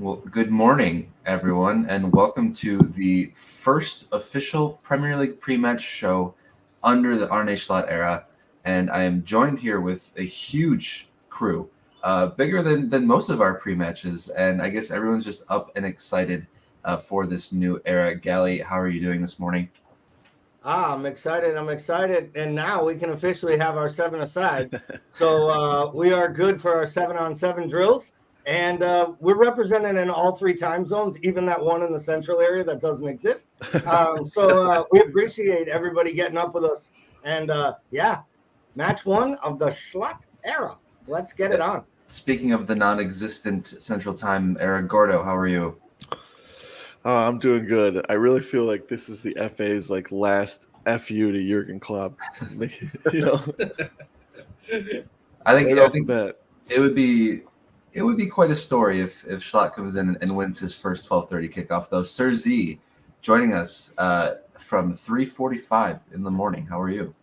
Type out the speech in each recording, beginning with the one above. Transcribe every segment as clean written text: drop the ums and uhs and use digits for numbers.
Well, good morning, everyone, and welcome to the first official Premier League pre-match show under the Arne Slot Era. And I am joined here with a huge crew, bigger than most of our pre-matches. And I guess everyone's just up and excited for this new era. Gally, how are you doing this morning? I'm excited. And now we can officially have our 7-a-side. So we are good for our 7-on-7 drills. And we're represented in all three time zones, even that one in the central area that doesn't exist. So we appreciate everybody getting up with us. And match one of the Slot Era. Let's get it on. Speaking of the non-existent Central Time era, Gordo, how are you? I'm doing good. I really feel like this is the FA's last FU to Jurgen Klopp. I think it would be quite a story if Schlatt comes in and wins his first 12:30 kickoff, though. Sir Z joining us from 3:45 in the morning. How are you?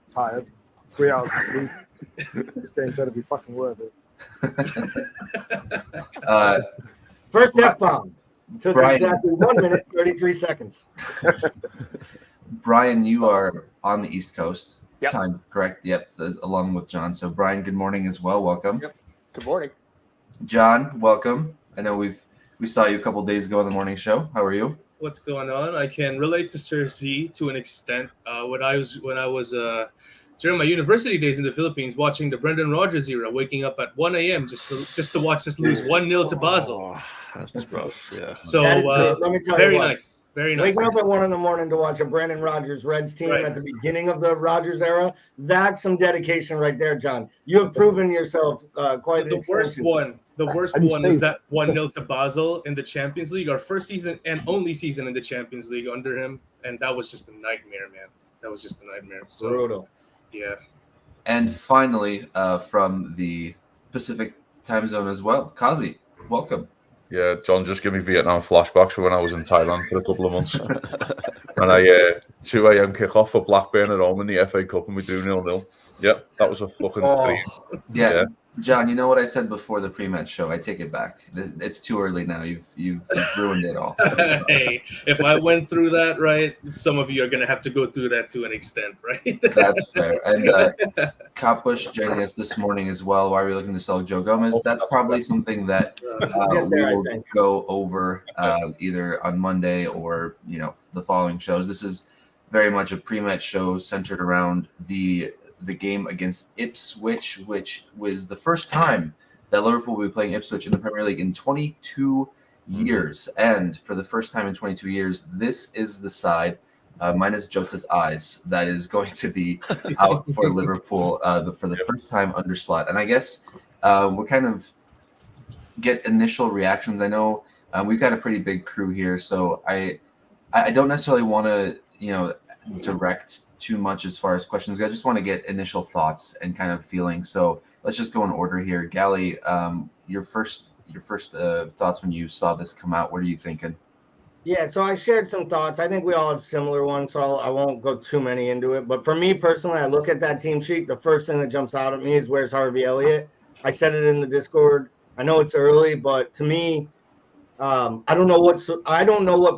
Tired. 3 hours of sleep. This game better be fucking worth it. First F-bomb. Took exactly 1 minute, 33 seconds. Brian, you are on the East Coast time, correct? Yep, along with John. So, Brian, good morning as well. Welcome. Yep. Good morning. John, welcome. I know we saw you a couple days ago on the morning show. How are you? What's going on? I can relate to Sir Z to an extent. When I was during my university days in the Philippines, watching the Brendan Rodgers era, waking up at 1 a.m. just to watch us lose 1-0 to Basel. That's rough. Yeah. So let me tell very you what. nice. Very nice. Waking up at 1 a.m. to watch a Brendan Rodgers Reds team at the beginning of the Rodgers era, that's some dedication right there, John. You have proven yourself quite the worst one. The worst one was that 1-0 to Basel in the Champions League, our first season and only season in the Champions League under him, and that was just a nightmare, man. That was just a nightmare. So, brutal. Yeah. And finally, from the Pacific time zone as well, Kazi, welcome. Yeah, John just gave me Vietnam flashbacks for when I was in Thailand for a couple of months. And I 2 a.m. kickoff for Blackburn at home in the FA Cup, and we do 0-0. Yep, that was a fucking dream. Yeah. John, you know what I said before the pre-match show? I take it back. It's too early now. You've ruined it all. Hey, if I went through that, right, some of you are going to have to go through that to an extent, right? That's fair. And Kapush joining us this morning as well. Why are we looking to sell Joe Gomez? That's probably something that we will go over either on Monday or the following shows. This is very much a pre-match show centered around the game against Ipswich, which was the first time that Liverpool will be playing Ipswich in the Premier League in 22 years. And for the first time in 22 years, this is the side, minus Jota's eyes, that is going to be out for Liverpool for the first time under Slot. And I guess we'll kind of get initial reactions. I know we've got a pretty big crew here, so I don't necessarily want to, direct too much as far as questions go. I just want to get initial thoughts and kind of feelings. So let's just go in order here. Gally, your first thoughts when you saw this come out. What are you thinking? Yeah, so I shared some thoughts. I think we all have similar ones, so I won't go too many into it. But for me personally, I look at that team sheet. The first thing that jumps out at me is where's Harvey Elliott. I said it in the Discord. I know it's early, but to me, I don't know what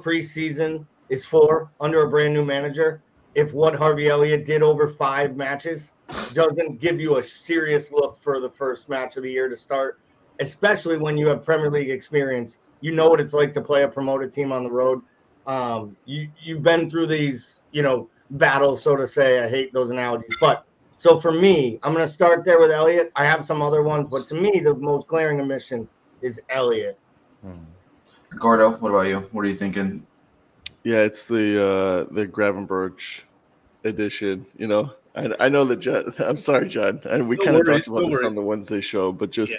preseason is for under a brand new manager. If what Harvey Elliott did over 5 matches doesn't give you a serious look for the first match of the year to start, especially when you have Premier League experience, you know what it's like to play a promoted team on the road. You've been through these, battles, so to say. I hate those analogies, but so for me, I'm going to start there with Elliott. I have some other ones, but to me, the most glaring omission is Elliott. Gordo, what about you? What are you thinking? Yeah, it's the Gravenberch edition. I know that John. I'm sorry, John. And we kind of talked about this on the Wednesday show, but just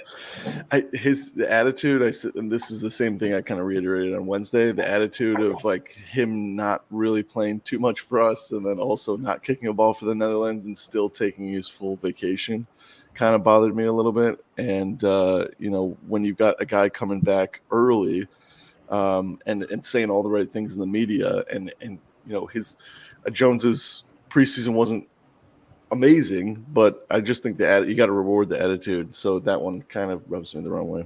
the attitude. And this is the same thing I kind of reiterated on Wednesday. The attitude of him not really playing too much for us, and then also not kicking a ball for the Netherlands and still taking his full vacation, kind of bothered me a little bit. And when you've got a guy coming back early. And saying all the right things in the media, and his Jones's preseason wasn't amazing, but I just think you got to reward the attitude. So that one kind of rubs me the wrong way.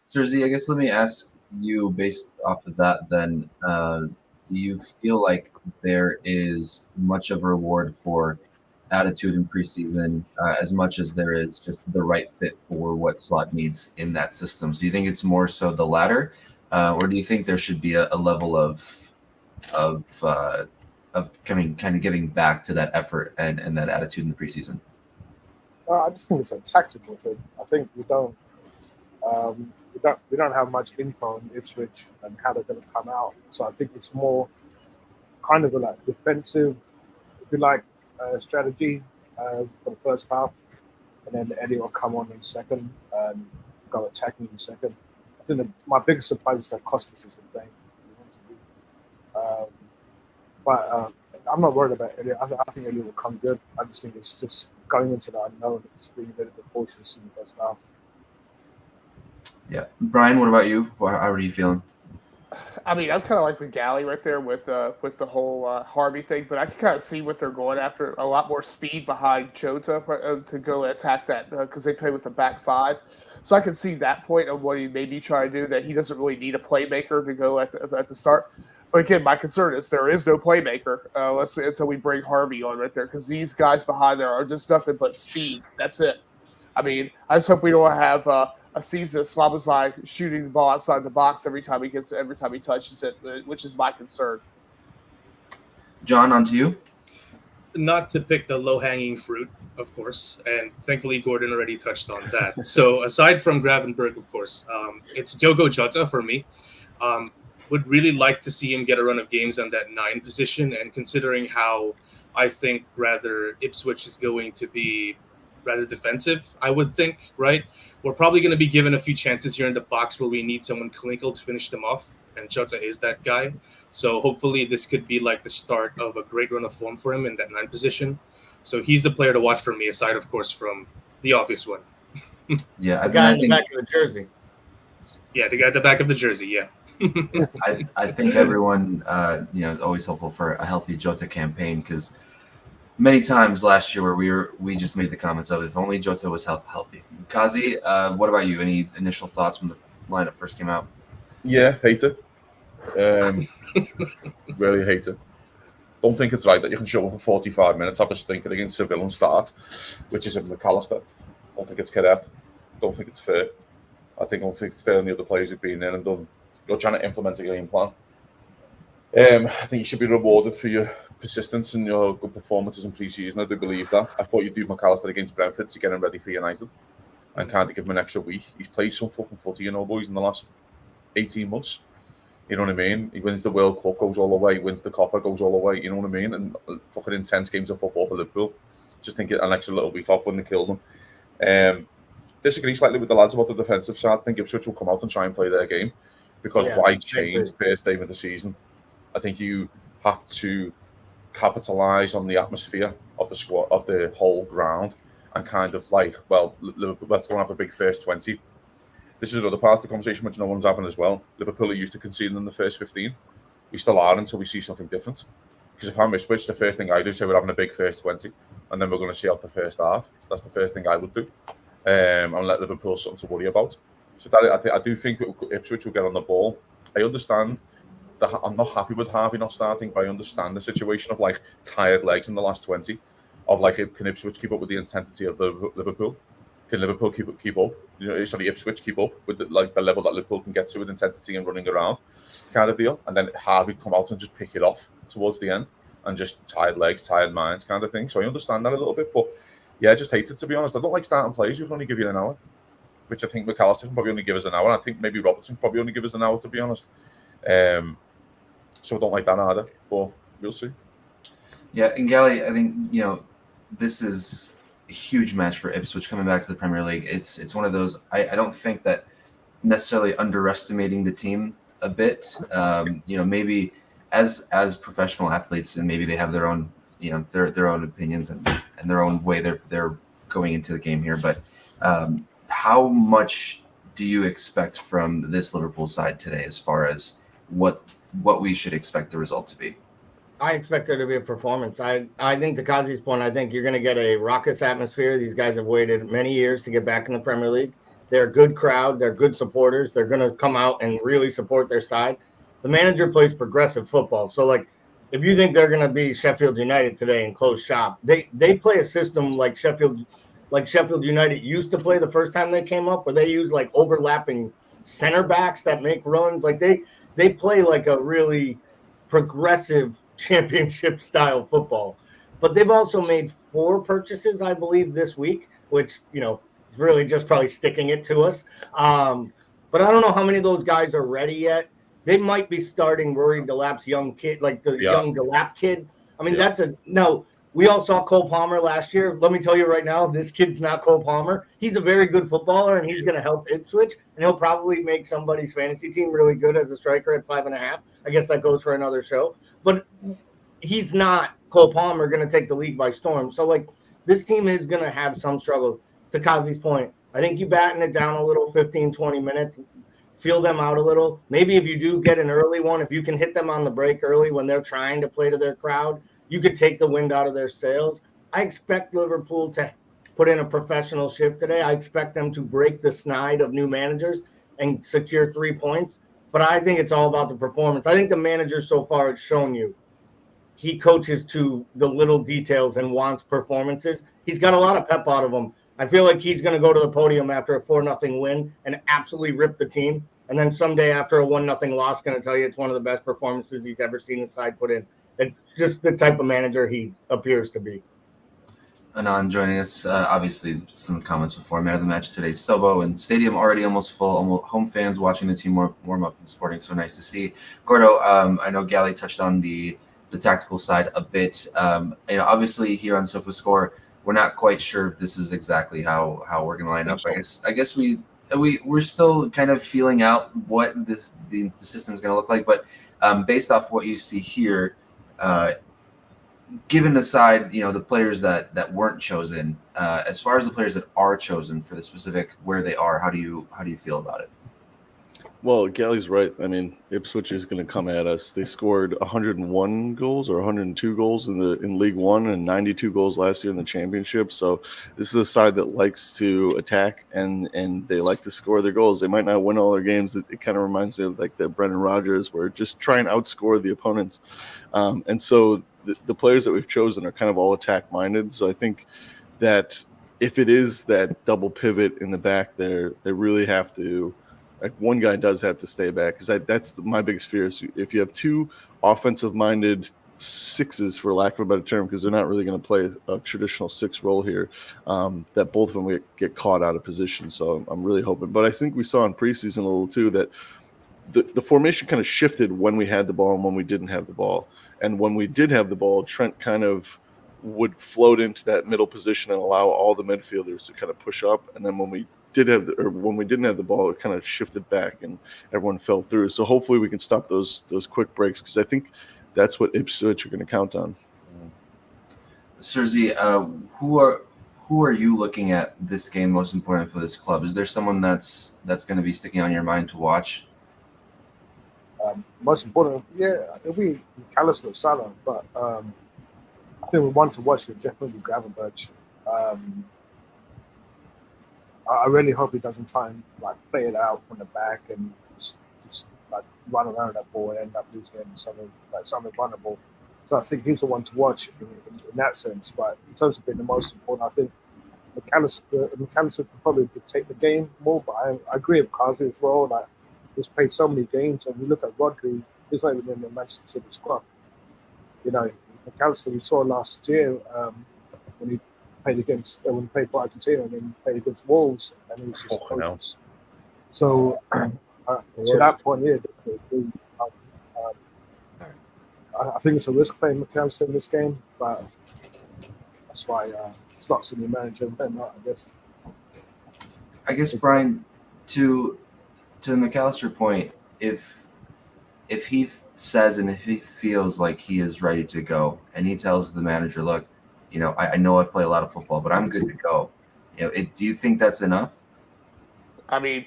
Serzi, I guess let me ask you based off of that then. Do you feel like there is much of a reward for attitude in preseason as much as there is just the right fit for what Slot needs in that system? So do you think it's more so the latter, or do you think there should be a level of kind of giving back to that effort and that attitude in the preseason? I just think it's a tactical thing. I think we don't have much info on Ipswich and how they're going to come out. So I think it's more kind of a like defensive, if you like, strategy for the first half, and then Eddie will come on in second and go attacking in second. I think my biggest surprise is that Costas isn't playing. But I'm not worried about Eddie. I think Eddie will come good. I just think it's just going into the unknown and just being a bit of a cautious in the first half. Yeah, Brian, what about you? How are you feeling? I mean, I'm kind of like the Galley right there with the whole Harvey thing, but I can kind of see what they're going after. A lot more speed behind Jota to go and attack that because they play with the back five. So I can see that point of what he may be trying to do, that he doesn't really need a playmaker to go at the start. But again, my concern is there is no playmaker until we bring Harvey on right there, because these guys behind there are just nothing but speed. That's it. I mean, I just hope we don't have a season that Slobozlai shooting the ball outside the box every time he touches it, which is my concern. John, on to you. Not to pick the low-hanging fruit, of course, and thankfully Gordon already touched on that. So aside from Gravenberch, of course, it's Diogo Jota for me. Would really like to see him get a run of games on that 9 position, and considering how I think rather Ipswich is going to be rather defensive, I would think, right? We're probably going to be given a few chances here in the box where we need someone clinical to finish them off, and Jota is that guy. So hopefully this could be like the start of a great run of form for him in that 9 position. So he's the player to watch for me, aside, of course, from the obvious one. Yeah, the guy in the back of the jersey. Yeah, the guy at the back of the jersey, yeah. I think everyone, always hopeful for a healthy Jota campaign, because many times last year where we just made the comments of if only Jota was healthy. Kazi, what about you? Any initial thoughts when the lineup first came out? Yeah, hate it. Really hate it. Don't think it's right that you can show up for 45 minutes, have a stinker against Seville and start, which is McAllister. Don't think it's correct. Don't think it's fair. I don't think it's fair on the other players who've been there and done. You're trying to implement a game plan. I think you should be rewarded for your persistence and your good performances in pre-season. I do believe that. I thought you'd do McAllister against Brentford to get him ready for United and kind of give him an extra week. He's played some fucking footy, boys, in the last 18 months. You know what I mean? He wins the World Cup, goes all the way, wins the Copa, goes all the way. You know what I mean? And fucking intense games of football for Liverpool. Just think an extra little week off wouldn't have killed them. Disagree slightly with the lads about the defensive side. I think Ipswich will come out and try and play their game, because why change first game of the season? I think you have to capitalise on the atmosphere of the squad, of the whole ground, and kind of like, well, Liverpool, let's go and have a big first 20. This is another part of the conversation which no one's having as well. Liverpool are used to conceding in the first 15. We still are until we see something different. Because if I'm Ipswich, the first thing I do is say we're having a big first 20, and then we're going to see out the first half. That's the first thing I would do, and let Liverpool something to worry about. So that I do think Ipswich will get on the ball. I understand that I'm not happy with Harvey not starting, but I understand the situation of like tired legs in the last 20. Of like, can Ipswich keep up with the intensity of Liverpool? Can Liverpool keep up? Ipswich keep up with the level that Liverpool can get to with intensity and running around, kind of deal. And then Harvey come out and just pick it off towards the end, and just tired legs, tired minds, kind of thing. So I understand that a little bit, but yeah, I just hate it, to be honest. I don't like starting players who can only give you an hour, which I think McAllister can probably only give us an hour. I think maybe Robertson can probably only give us an hour, to be honest. So I don't like that either, but we'll see. Yeah, and Gally, I think, this is a huge match for Ipswich coming back to the Premier League. It's one of those, I don't think that necessarily underestimating the team a bit. Maybe as professional athletes, and maybe they have their own, their own opinions and their own way they're going into the game here. But how much do you expect from this Liverpool side today, as far as what we should expect the result to be? I expect there to be a performance. I think, to Kazi's point, I think you're going to get a raucous atmosphere. These guys have waited many years to get back in the Premier League. They're a good crowd. They're good supporters. They're going to come out and really support their side. The manager plays progressive football. So, like, if you think they're going to be Sheffield United today and close shop, they play a system like Sheffield United used to play the first time they came up, where they use like overlapping center backs that make runs. Like they play like a really progressive championship style football. But they've also made 4 purchases, I believe, this week, which, you know, is really just probably sticking it to us. But I don't know how many of those guys are ready yet. They might be starting Rory Delap's young kid, like the young Delap kid. I mean, we all saw Cole Palmer last year. Let me tell you right now, this kid's not Cole Palmer. He's a very good footballer, and he's going to help Ipswich, and he'll probably make somebody's fantasy team really good as a striker at 5.5. I guess that goes for another show. But he's not Cole Palmer going to take the league by storm. So, like, this team is going to have some struggles. To Kazi's point, I think you batten it down a little, 15, 20 minutes, feel them out a little. Maybe if you do get an early one, if you can hit them on the break early when they're trying to play to their crowd, you could take the wind out of their sails. I expect Liverpool to put in a professional shift today. I expect them to break the snide of new managers and secure 3 points. But I think it's all about the performance. I think the manager so far has shown you he coaches to the little details and wants performances. He's got a lot of pep out of him. I feel like he's going to go to the podium after a 4-0 win and absolutely rip the team. And then someday after a 1-0 loss, going to tell you it's one of the best performances he's ever seen his side put in. And just the type of manager he appears to be. Anand joining us. Obviously, some comments before. Man of the match today, Sobo, and stadium already almost full. Home fans watching the team warm up and supporting. So nice to see. Gordo, I know Gally touched on the tactical side a bit. Obviously here on SofaScore, we're not quite sure if this is exactly how we're going to line up. I guess we're still kind of feeling out what the system is going to look like. But based off what you see here, given aside, the players that weren't chosen, as far as the players that are chosen for the specific where they are, how do you feel about it? Well, Gally's right. I mean, Ipswich is going to come at us. They scored 101 goals or 102 goals in League One and 92 goals last year in the championship. So this is a side that likes to attack and they like to score their goals. They might not win all their games. It kind of reminds me of like the Brendan Rodgers, where just try and outscore the opponents. And so the players that we've chosen are kind of all attack minded. So I think that if it is that double pivot in the back there, they really have to. Like, one guy does have to stay back, because that's my biggest fear is if you have 2 offensive-minded sixes, for lack of a better term, because they're not really going to play a traditional 6 role here, that both of them get caught out of position. So I'm really hoping. But I think we saw in preseason a little too that the formation kind of shifted when we had the ball and when we didn't have the ball. And when we did have the ball, Trent kind of would float into that middle position and allow all the midfielders to kind of push up. And then when we didn't have the ball, it kind of shifted back and everyone fell through. So hopefully we can stop those quick breaks, because I think that's what Ipswich are going to count on. Serzi, who are you looking at this game most important for this club? Is there someone that's going to be sticking on your mind to watch? Most important, it'll be McAllister, Salah, but I think we want to watch it definitely Gravenberch. I really hope he doesn't try and like play it out from the back and just like run around that ball and end up losing it in something vulnerable. So I think he's the one to watch in that sense. But in terms of being the most important, I think McAllister could probably dictate the game more. But I agree with Kazi as well. Like, he's played so many games, and we look at Rodri, he's not even in the Manchester City squad. McAllister we saw last year when he played for Argentina and then played against Wolves, and he was just atrocious. So to that point, I think it's a risk playing McAllister in this game, but that's why Slot's a new manager and then not, I guess. I guess, Brian, to the McAllister point, if he says and if he feels like he is ready to go, and he tells the manager, look, I know I've played a lot of football, but I'm good to go. Do you think that's enough? I mean,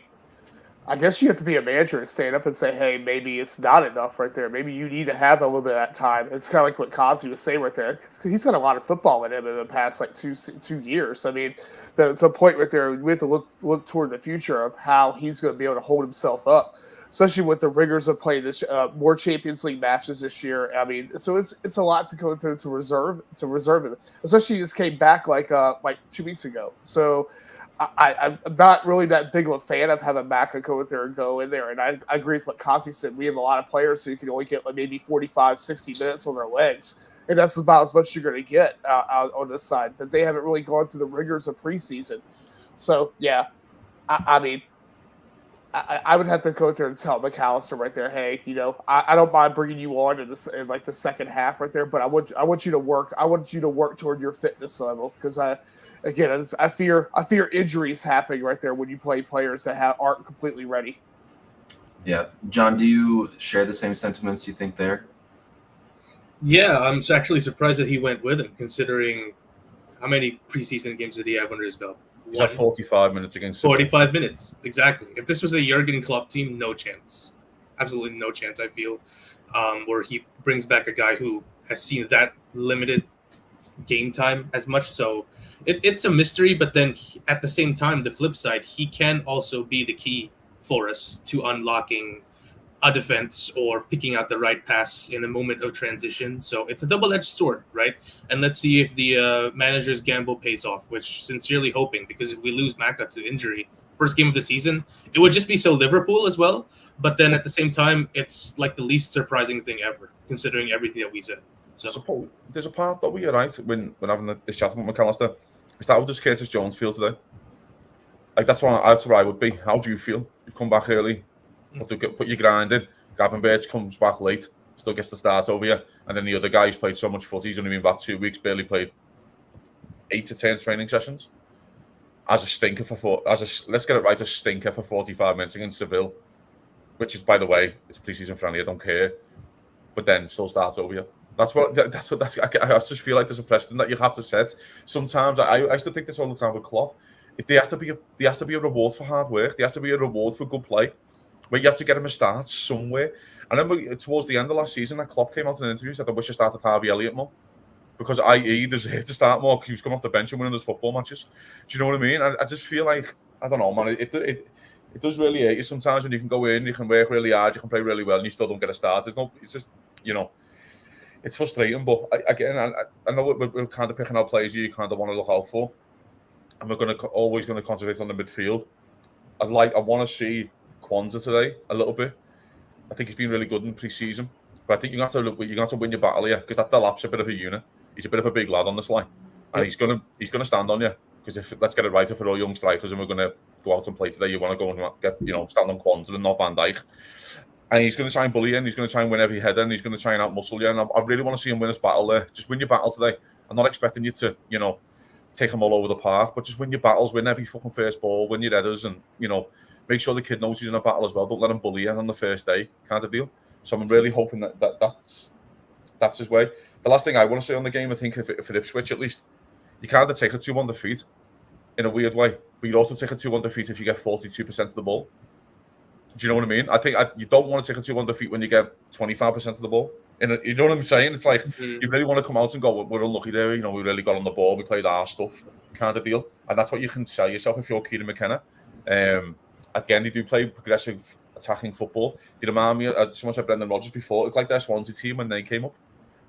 I guess you have to be a manager and stand up and say, hey, maybe it's not enough right there. Maybe you need to have a little bit of that time. It's kind of like what Kazi was saying right there. He's got a lot of football in him in the past like 2 years. I mean, to a point right there, we have to look toward the future of how he's going to be able to hold himself up, especially with the rigors of playing this more Champions League matches this year. I mean, so it's a lot to go through to reserve him. Especially he just came back like 2 weeks ago. So I'm not really that big of a fan of having Maka go in there. And I agree with what Kasi said. We have a lot of players who can only get like maybe 45, 60 minutes on their legs. And that's about as much you're going to get out on this side, that they haven't really gone through the rigors of preseason. So, yeah, I mean, I would have to go there and tell McAllister right there, hey, I don't mind bringing you on in the second half right there, but I want you to work. I want you to work toward your fitness level, because I fear injuries happening right there when you play players that aren't completely ready. Yeah, John, do you share the same sentiments you think there? Yeah, I'm actually surprised that he went with him, considering how many preseason games did he have under his belt? He's had 45 minutes against 45 minutes, exactly. If this was a Jurgen Klopp team, no chance. Absolutely no chance, I feel, where he brings back a guy who has seen that limited game time as much. So it's a mystery, but then at the same time, the flip side, he can also be the key for us to unlocking a defense or picking out the right pass in a moment of transition. So it's a double-edged sword, right? And let's see if the manager's gamble pays off, which sincerely hoping, because if we lose Maka to injury, first game of the season, it would just be so Liverpool as well. But then at the same time, it's like the least surprising thing ever, considering everything that we said. So there's a part that we are right when having this chat with McAllister. Is that how does Curtis Jones feel today? Like that's where I would be. How do you feel? You've come back early, put your grind in. Gravenberch comes back late, still gets the start over you, and then the other guy who's played so much footy, he's only been back 2 weeks, barely played 8 to 10 training sessions. As a stinker let's get it right, a stinker for 45 minutes against Seville, which is, by the way, it's preseason friendly. I don't care, but then still starts over you. I just feel like there's a precedent that you have to set. Sometimes I used to think this all the time with Klopp. There has to be a reward for hard work. There has to be a reward for good play, where you have to get him a start somewhere. And then towards the end of last season, that Klopp came out in an interview and said, I wish I started Harvey Elliott more, because he deserved to start more because he was coming off the bench and winning his football matches. Do you know what I mean? I just feel like, I don't know, man, it does really hate you sometimes when you can go in, you can work really hard, you can play really well, and you still don't get a start. It's just, it's frustrating. But I know we're kind of picking out players you kind of want to look out for, and we're always going to concentrate on the midfield. I want to see Kwanzaa today a little bit. I think he's been really good in pre-season, but I think you have to win your battle here, because that Delap's a bit of a unit. He's a bit of a big lad on this line, and he's gonna stand on you. Because let's get it right, if we're all young strikers and we're gonna go out and play today, you want to go and get stand on Kwanzaa and not Van Dijk. And he's going to try and bully you, and he's going to try and win every header, and he's going to try and outmuscle you. And I really want to see him win his battle there. Just win your battle today. I'm not expecting you to, take him all over the park, but just win your battles, win every fucking first ball, win your headers, and, make sure the kid knows he's in a battle as well. Don't let him bully you on the first day, kind of deal. So I'm really hoping that's his way. The last thing I want to say on the game, I think, for Ipswich at least, you kind of take a 2-1 defeat in a weird way, but you'd also take a 2-1 defeat if you get 42% of the ball. Do you know what I mean? I think you don't want to take a 2-1 defeat when you get 25% of the ball. You know what I'm saying? It's like you really want to come out and go, we're unlucky there. We really got on the ball. We played our stuff, kind of deal. And that's what you can sell yourself if you're Kieran McKenna. Again, they do play progressive attacking football. They remind me, someone said Brendan Rodgers before. It's like their Swansea team when they came up.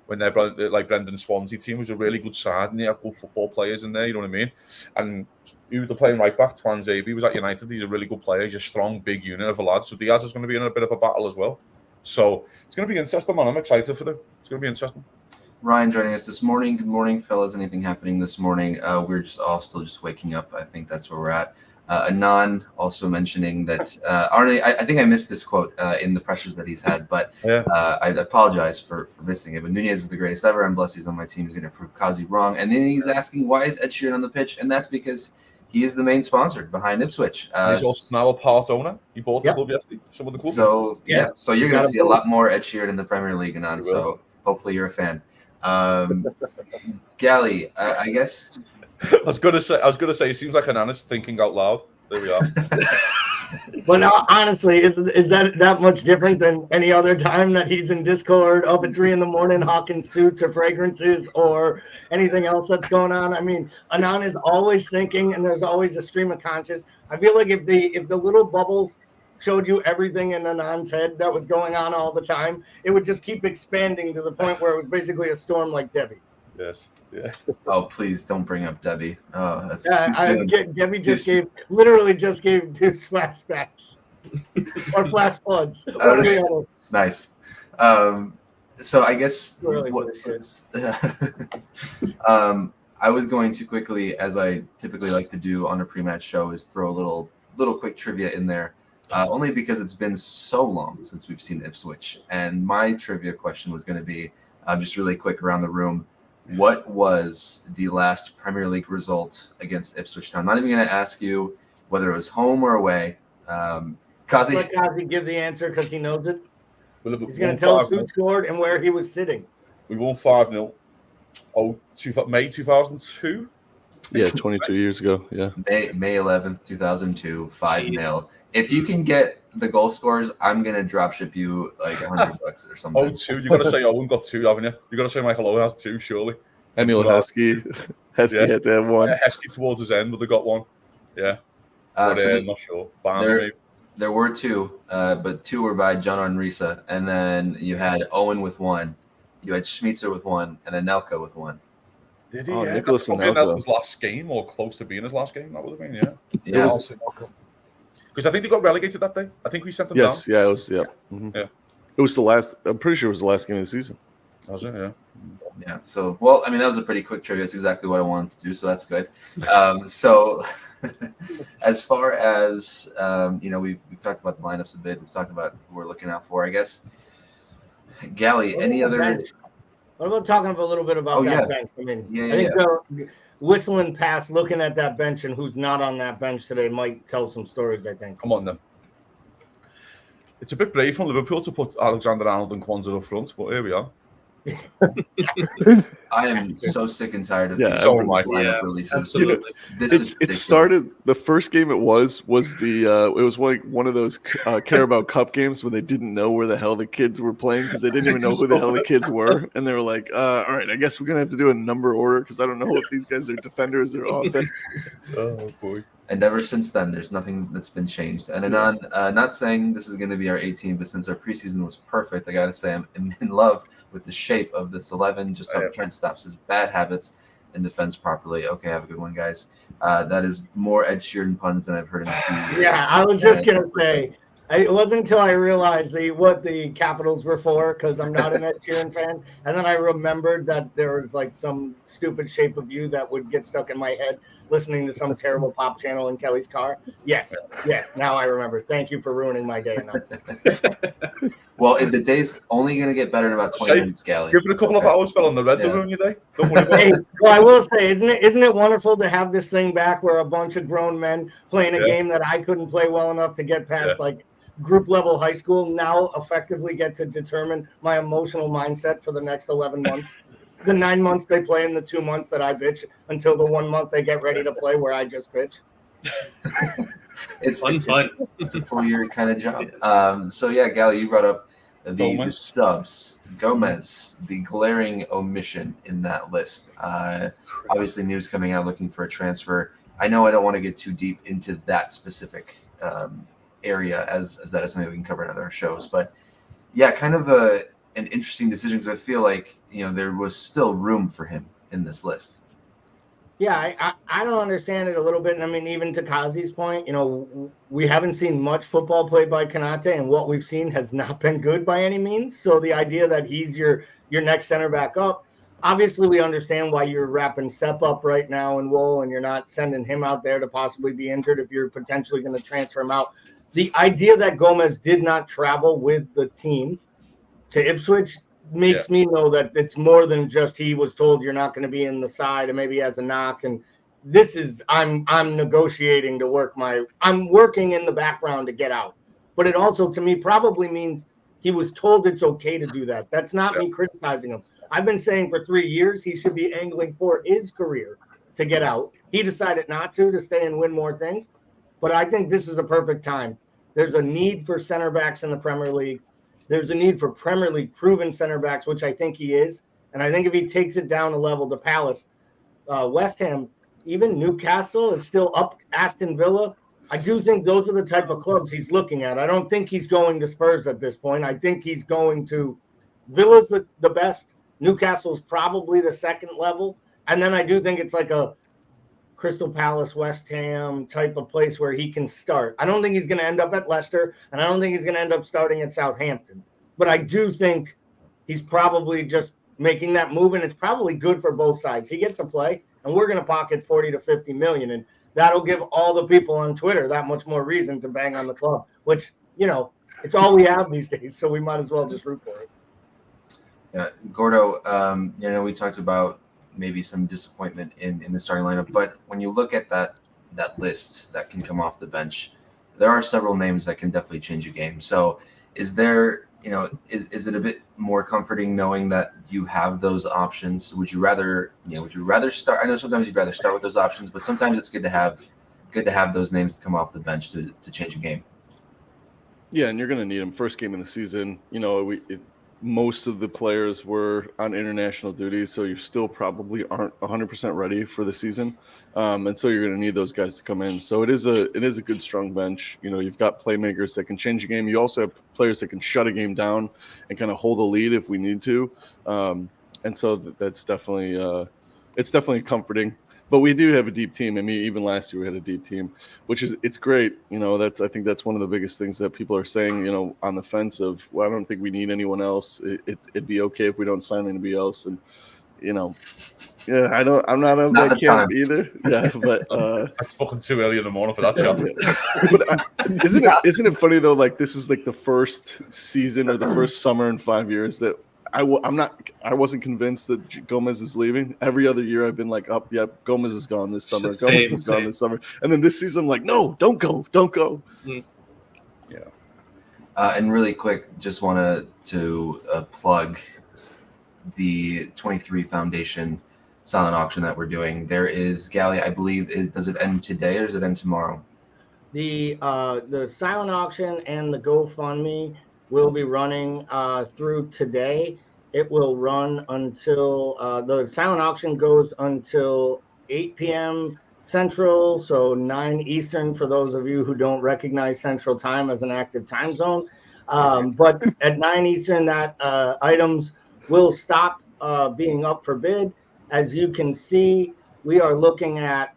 When they're like Brendan's Swansea team was a really good side, and they had good football players in there, you know what I mean? And who they're playing right back, Twan Zabi, was at United. He's a really good player. He's a strong, big unit of a lad. So Diaz is going to be in a bit of a battle as well. So it's going to be interesting, man. I'm excited for it. It's going to be interesting. Ryan joining us this morning. Good morning, fellas. Anything happening this morning? We're all still waking up. I think that's where we're at. Anon also mentioning that Arne, I think I missed this quote in the pressures that he's had, but I apologize for missing it. But Nunez is the greatest ever. I'm blessed he's on my team. He's going to prove Kazi wrong. And then he's asking, why is Ed Sheeran on the pitch? And that's because he is the main sponsor behind Ipswich. He's also now a part owner. He bought the club yesterday. Some of the club. So, so you're going to see a lot more Ed Sheeran in the Premier League, Anon. So hopefully you're a fan. Gally, I guess... I was gonna say. It seems like Anana's thinking out loud. There we are. But honestly, is that much different than any other time that he's in Discord up at 3 a.m. hawking suits or fragrances or anything else that's going on? I mean, Anand is always thinking, and there's always a stream of conscious. I feel like if the little bubbles showed you everything in Anand's head that was going on all the time, it would just keep expanding to the point where it was basically a storm like Debbie. Yes. Yeah. Oh, please don't bring up Debbie. Oh, that's Yeah, too soon. Debbie literally just gave 2 flashbacks or flash floods. Nice. So I guess Really I was going to quickly, as I typically like to do on a pre-match show, is throw a little quick trivia in there, only because it's been so long since we've seen Ipswich. And my trivia question was going to be just really quick around the room. What was the last Premier League result against Ipswich Town? I'm not even going to ask you whether it was home or away. Kazi, let Kazi give the answer because he knows it. He's going to tell us who scored and where he was sitting. We won 5-0. May 2002? Yeah, 22 years ago. Yeah. May 11th, 2002, 5-0. If you can get the goal scores, I'm going to dropship you like $100 or something. 2. You've got to say Owen got 2, haven't you? You've got to say Michael Owen has 2, surely. Emil Heskey. Heskey had to have 1. Heskey towards his end, but they got 1. Yeah. So not sure. Barney, there were 2, but 2 were by John Arnrisa. And then you had Owen with 1. You had Schmitzer with 1 and Anelka with 1. Did he? Oh, yeah, Nicholas that's probably Anelka. his last game or close to being his last game. That would have been, yeah. Yeah. Because I think they got relegated that day. I think we sent them Yes, down. yeah, it was. Yeah. Mm-hmm. Yeah. It was the last. I'm pretty sure it was the last game of the season. Was it? Yeah. Yeah. So, well, I mean, that was a pretty quick trivia. That's exactly what I wanted to do. So that's good. So as far as, we've talked about the lineups a bit. We've talked about who we're looking out for, I guess. Gally, any other? Bench? What about talking a little bit about that bench? I mean, I think whistling past looking at that bench and who's not on that bench today might tell some stories, I think. Come on, then. It's a bit brave from Liverpool to put Alexander Arnold and Kwanzaa up front, but here we are. I am so sick and tired of these lineup releases. Absolutely. It started the first game. It was one of those Carabao Cup games where they didn't know where the hell the kids were playing because they didn't even know who the hell the kids were, and they were like, "All right, I guess we're gonna have to do a number order because I don't know if these guys are defenders or offense." Oh boy. And ever since then, there's nothing that's been changed. And Anand, not saying this is going to be our 18, but since our preseason was perfect, I got to say I'm in love with the shape of this 11, just how Trent stops his bad habits and defends properly. Okay, have a good one, guys. That is more Ed Sheeran puns than I've heard in a few years. Yeah, I was just going to say, it wasn't until I realized what the capitals were for, because I'm not an Ed Sheeran fan, and then I remembered that there was like some stupid shape of you that would get stuck in my head listening to some terrible pop channel in Kelly's car. Yes, now I remember. Thank you for ruining my day. Well, the day's only going to get better in about 20 minutes, Gally. Give it a couple of hours, fell on the Reds will ruin your day. Don't worry about it. Well, I will say, isn't it wonderful to have this thing back where a bunch of grown men playing a game that I couldn't play well enough to get past like group level high school now effectively get to determine my emotional mindset for the next 11 months. The 9 months they play and the 2 months that I bitch until the 1 month they get ready to play where I just bitch. It's fun. It's a full year kind of job. So yeah, Gally, you brought up the subs. Gomez, the glaring omission in that list. Obviously news coming out looking for a transfer. I know I don't want to get too deep into that specific area as that is something we can cover in other shows, but yeah, kind of an interesting decision because I feel like there was still room for him in this list. Yeah, I don't understand it a little bit. And I mean, even to Kazi's point, we haven't seen much football played by Konate, and what we've seen has not been good by any means. So the idea that he's your next center back up, obviously we understand why you're wrapping Sepp up right now in wool and you're not sending him out there to possibly be injured if you're potentially going to transfer him out. The idea that Gomez did not travel with the team to Ipswich makes me know that it's more than just he was told you're not going to be in the side and maybe he has a knock. And this is I'm negotiating to work I'm working in the background to get out. But it also to me probably means he was told it's okay to do that. That's not me criticizing him. I've been saying for 3 years he should be angling for his career to get out. He decided not to stay and win more things. but I think this is the perfect time. There's a need for center backs in the Premier League. There's a need for Premier League proven center backs, which I think he is. And I think if he takes it down a level to Palace, West Ham, even Newcastle is still up, Aston Villa. I do think those are the type of clubs he's looking at. I don't think he's going to Spurs at this point. I think he's going to Villa's the best. Newcastle's probably the second level. And then I do think it's like a Crystal Palace, West Ham type of place where he can start. I don't think he's going to end up at Leicester, and I don't think he's going to end up starting at Southampton. But I do think he's probably just making that move, and it's probably good for both sides. He gets to play, and we're going to pocket 40 to 50 million, and that'll give all the people on Twitter that much more reason to bang on the club, which, it's all we have these days, so we might as well just root for it. Yeah, Gordo, we talked about maybe some disappointment in the starting lineup, but when you look at that list that can come off the bench, there are several names that can definitely change a game. So is there, is it a bit more comforting knowing that you have those options? Would you rather start? I know sometimes you'd rather start with those options, but sometimes it's good to have those names to come off the bench to change a game. Yeah, and you're going to need them first game in the season. Most of the players were on international duty, so you still probably aren't 100% ready for the season, and so you're going to need those guys to come in. So it is a good, strong bench. You've got playmakers that can change a game. You also have players that can shut a game down and kind of hold a lead if we need to, and so that's definitely it's definitely comforting. But we do have a deep team. I mean, even last year we had a deep team, it's great. I think that's one of the biggest things that people are saying, on the fence of, well, I don't think we need anyone else. It'd be okay if we don't sign anybody else. And, I'm not of that camp either. Yeah, but that's fucking too early in the morning for that job. But isn't it funny though? Like, this is like the first season or the first summer in 5 years that I wasn't convinced that Gomez is leaving. Every other year I've been like, Gomez is gone this summer. Gomez is gone this summer. And then this season I'm like, no, don't go. Yeah. And really quick, just wanted to plug the 23 Foundation silent auction that we're doing. There is, Gally, I believe, does it end today or does it end tomorrow? The silent auction and the GoFundMe will be running through today. It will run until the silent auction goes until 8 p.m. Central, so 9 Eastern for those of you who don't recognize Central Time as an active time zone. But at 9 Eastern, that items will stop being up for bid. As you can see, we are looking at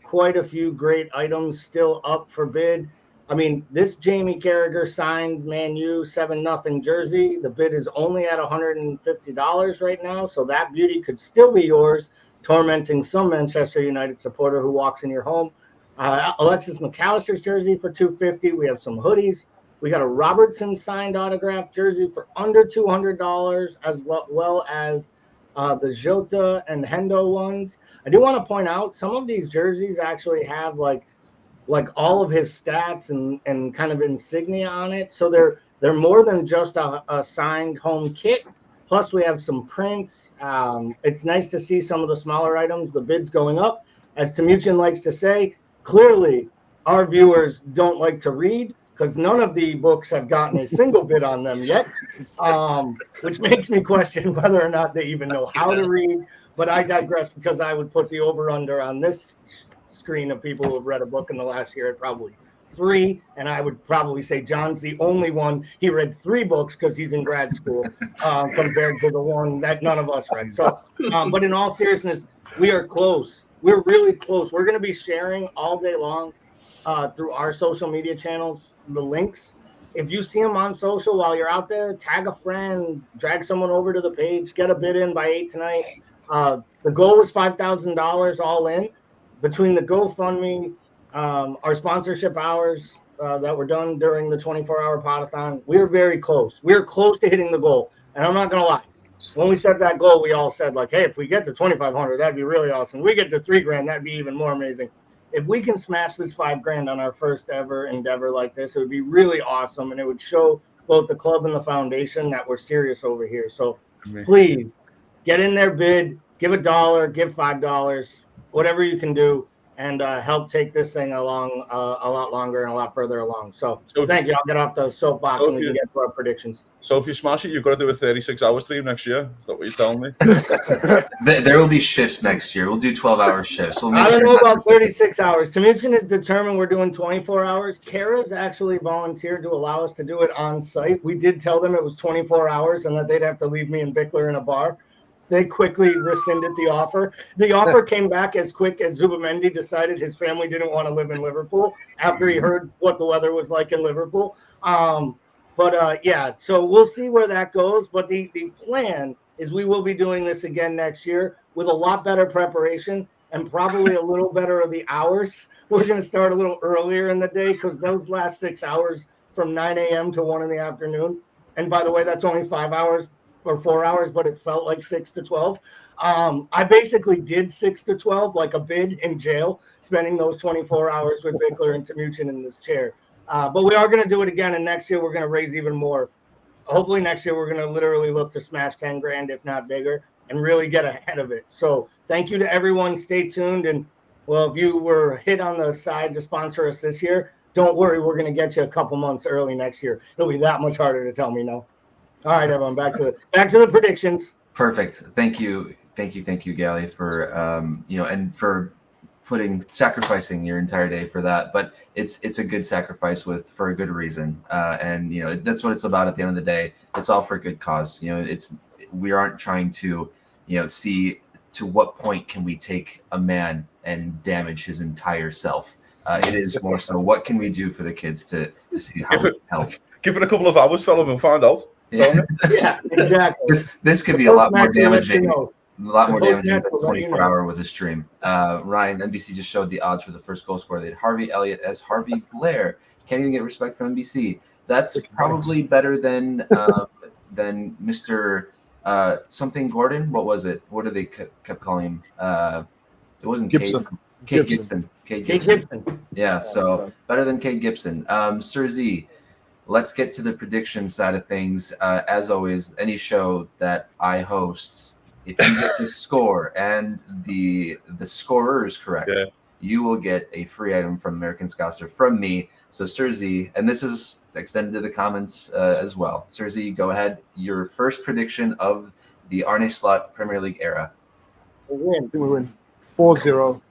quite a few great items still up for bid. I mean, this Jamie Carragher signed Man U 7-0 jersey. The bid is only at $150 right now, so that beauty could still be yours, tormenting some Manchester United supporter who walks in your home. Alexis McAllister's jersey for $250. We have some hoodies. We got a Robertson signed autograph jersey for under $200, as well as the Jota and Hendo ones. I do want to point out some of these jerseys actually have like all of his stats and kind of insignia on it. So they're more than just a signed home kit. Plus we have some prints. It's nice to see some of the smaller items, the bids going up. As Timuchin likes to say, clearly our viewers don't like to read because none of the books have gotten a single bid on them yet, which makes me question whether or not they even know how to read. But I digress because I would put the over-under on this screen of people who have read a book in the last year at probably 3, and I would probably say John's the only one. He read 3 books because he's in grad school compared to the one that none of us read. So, but in all seriousness, we are close. We're really close. We're going to be sharing all day long through our social media channels the links. If you see them on social while you're out there, tag a friend, drag someone over to the page, get a bid in by 8 tonight. The goal was $5,000 all in. Between the GoFundMe, our sponsorship hours that were done during the 24-hour potathon, we're very close. We're close to hitting the goal. And I'm not going to lie. When we set that goal, we all said, like, hey, if we get to 2,500, that'd be really awesome. If we get to $3,000, that'd be even more amazing. If we can smash this $5,000 on our first ever endeavor like this, it would be really awesome. And it would show both the club and the foundation that we're serious over here. So please get in there, bid, give $1, give $5. Whatever you can do. and help take this thing along a lot longer and a lot further along. So So thank you. I'll get off the soapbox so and we can get to our predictions. So if you smash it, you've got to do a 36-hour stream next year. Is that what you're telling me? There will be shifts next year. We'll do 12-hour shifts. We'll make I don't sure know not about 36 hours. Timuchin is determined we're doing 24 hours. Kara's actually volunteered to allow us to do it on site. We did tell them it was 24 hours and that they'd have to leave me and Bickler in a bar. They quickly rescinded the offer. The offer came back as quick as Zubamendi decided his family didn't want to live in Liverpool after he heard what the weather was like in Liverpool. Yeah, so we'll see where that goes. But the plan is we will be doing this again next year with a lot better preparation and probably a little better of the hours. We're going to start a little earlier in the day because those last 6 hours from 9 a.m. to 1 in the afternoon. And by the way, that's only 5 hours or 4 hours, but it felt like 6 to 12. I basically did 6 to 12, like a bid in jail, spending those 24 hours with Bickler and Timuchin in this chair. But we are going to do it again, and next year we're going to raise even more. Hopefully next year we're going to literally look to smash 10 grand, if not bigger, and really get ahead of it. So thank you to everyone. Stay tuned. And, well, if you were hit on the side to sponsor us this year, don't worry. We're going to get you a couple months early next year. It'll be that much harder to tell me no. All right, everyone, back to the predictions. Perfect. Thank you, Gally, for and for sacrificing your entire day for that. But it's a good sacrifice for a good reason, and that's what it's about. At the end of the day, it's all for a good cause. We aren't trying to see to what point can we take a man and damage his entire self. It is more so what can we do for the kids to see how we help. Give it a couple of hours, fella, we'll find out. Yeah, exactly. This could be a lot more damaging. A lot more damaging than 24-hour with a stream. Ryan, NBC just showed the odds for the first goal scorer. They had Harvey Elliott as Harvey Blair. Can't even get respect from NBC. That's probably better than Mr. Something Gordon. What was it? What did they kept calling him? It wasn't Gibson. Kate Gibson. Kate Gibson. Yeah, so better than Kate Gibson. Sir Z, let's get to the prediction side of things. As always, any show that I host, if you get the score and the scorers correct, you will get a free item from American Scouser from me. So Sir Z, and this is extended to the comments as well. Sir Z, go ahead. Your first prediction of the Arne Slot Premier League era. We win 4-0.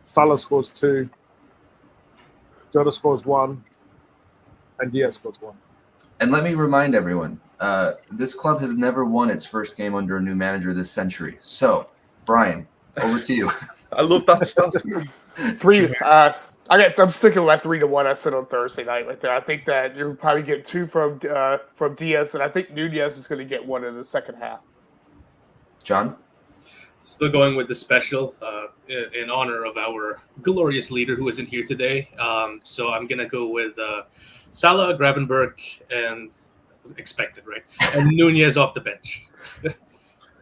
Salah scores 2. Jota scores 1. And Diaz scores 1. And let me remind everyone, this club has never won its first game under a new manager this century. So, Brian, over to you. I love that stuff. 3. I'm sticking with that 3-1 I said on Thursday night right there. I think that you'll probably get 2 from Diaz, and I think Nunez is going to get 1 in the second half. John? Still going with the special in honor of our glorious leader who isn't here today. So I'm going to go with Salah, Gravenberg, and expected, right? And Nunez off the bench.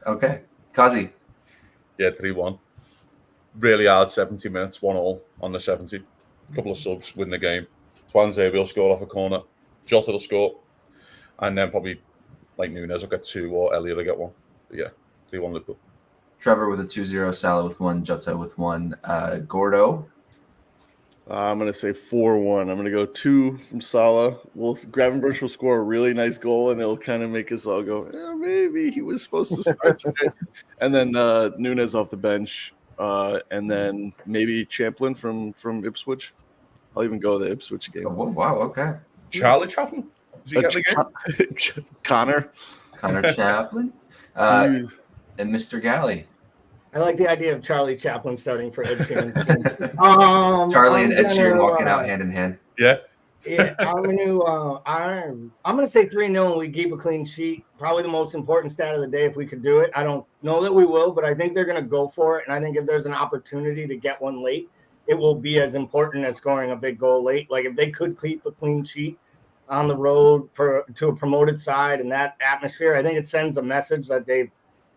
Okay. Kazi? Yeah, 3-1. Really hard 70 minutes, 1-1 on the 70. A couple of subs, win the game. Twanzebe will score off a corner. Jota will score. And then probably, like Nunez will get 2 or Elliott will get 1. But yeah, 3-1 Liverpool. Trevor with a 2-0, Salah with 1, Jota with 1. Gordo? I'm going to say 4-1. I'm going to go 2 from Salah. Gravenberch will score a really nice goal, and it'll kind of make us all go, maybe he was supposed to start today. And then Nunez off the bench, and then maybe Champlin from Ipswich. I'll even go the Ipswich game. Oh, wow, okay. Charlie Chaplin? Is he getting the game? Connor Chaplin? And Mr. Galley. I like the idea of Charlie Chaplin starting for Ed Sheeran. Charlie and Ed Sheeran walking out hand in hand. Yeah. Yeah, I'm gonna say 3-0 and we keep a clean sheet. Probably the most important stat of the day if we could do it. I don't know that we will, but I think they're gonna go for it. And I think if there's an opportunity to get one late, it will be as important as scoring a big goal late. Like if they could keep a clean sheet on the road to a promoted side and that atmosphere, I think it sends a message that they've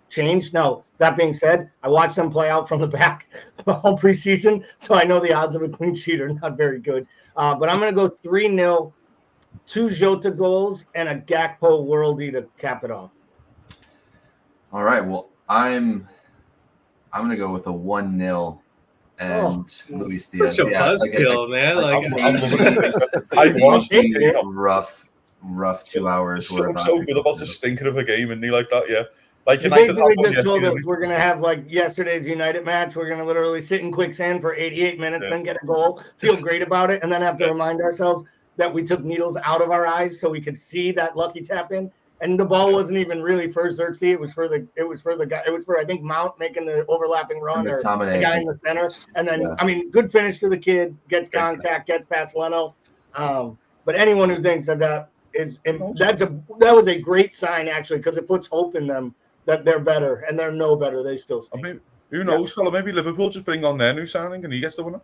changed. Now, that being said, I watched them play out from the back all preseason, so I know the odds of a clean sheet are not very good. But I'm going to go 3-0, 2 Jota goals, and a Gakpo worldie to cap it off. All right. Well, I'm going to go with a 1-0 and Luis Diaz. Such a buzzkill, man. Like, rough 2 hours. So good about the stinker of a game, and like that, yeah. Like you basically just told us we're gonna have like yesterday's United match. We're gonna literally sit in quicksand for 88 minutes, then get a goal, feel great about it, and then have to remind ourselves that we took needles out of our eyes so we could see that lucky tap in. And the ball wasn't even really for Xerxes. It was for the guy. It was for, I think, Mount making the overlapping run, or the guy in the center. And then I mean, good finish to the kid, gets contact, gets past Leno. But anyone who thinks that was a great sign, actually, because it puts hope in them that they're better, and they're no better. They still stink. I mean, who knows, fella? Maybe Liverpool just bring on their new signing and he gets the winner.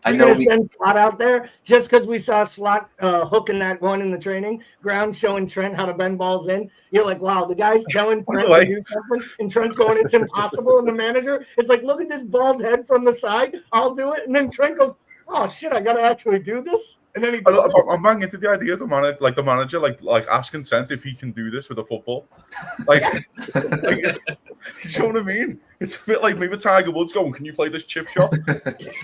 I know we send Slot out there just because we saw Slot hooking that one in the training ground, showing Trent how to bend balls in. You're like, wow, the guy's telling Trent to do something, and Trent's going, it's impossible. And the manager is like, look at this bald head from the side. I'll do it. And then Trent goes, oh shit, I gotta actually do this. And then I'm banging into the idea of the manager, like asking Trent if he can do this with a football. Like, you know what I mean? It's a bit like maybe Tiger Woods going, can you play this chip shot?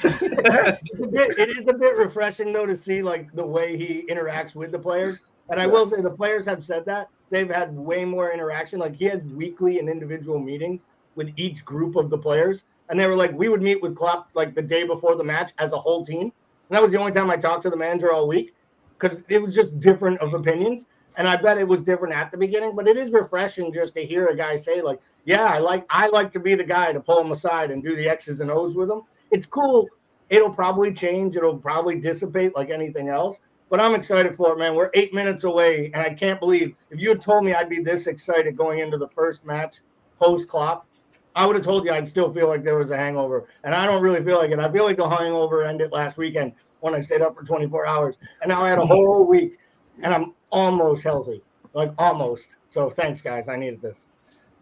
It is a bit refreshing though to see like the way he interacts with the players. And I will say the players have said that they've had way more interaction. Like he has weekly and individual meetings with each group of the players. And they were like, we would meet with Klopp like the day before the match as a whole team. And that was the only time I talked to the manager all week, because it was just different of opinions. And I bet it was different at the beginning, but it is refreshing just to hear a guy say like, yeah, I like to be the guy to pull him aside and do the X's and O's with him. It's cool. It'll probably change. It'll probably dissipate like anything else, but I'm excited for it, man. We're 8 minutes away. And I can't believe if you had told me I'd be this excited going into the first match post Klopp, I would have told you I'd still feel like there was a hangover. And I don't really feel like it. I feel like the hangover ended last weekend when I stayed up for 24 hours. And now I had a whole week, and I'm almost healthy. Like, almost. So thanks, guys. I needed this.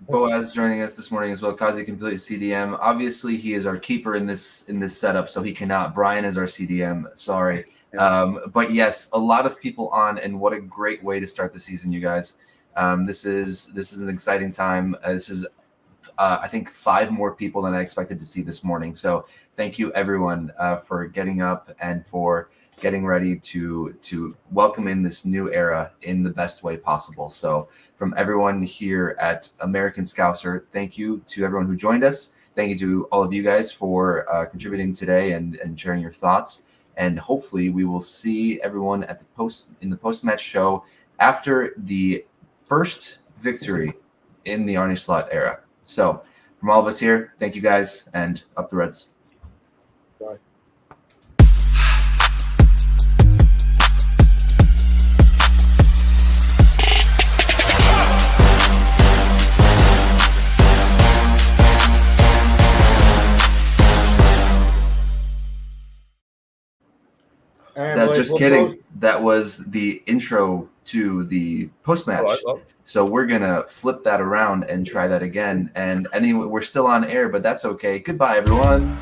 Boaz joining us this morning as well. Kazi completely CDM. Obviously, he is our keeper in this setup, so he cannot. Brian is our CDM. Sorry. But yes, a lot of people on, and what a great way to start the season, you guys. This is an exciting time. This is I think 5 more people than I expected to see this morning. So thank you everyone for getting up and for getting ready to welcome in this new era in the best way possible. So from everyone here at American Scouser, thank you to everyone who joined us. Thank you to all of you guys for contributing today and sharing your thoughts. And hopefully we will see everyone at the post-match show after the first victory in the Arne Slot era. So from all of us here, thank you guys, and up the Reds. Bye. Just kidding. That was the intro to the post-match. So we're going to flip that around and try that again. And anyway, we're still on air, but that's okay. Goodbye, everyone.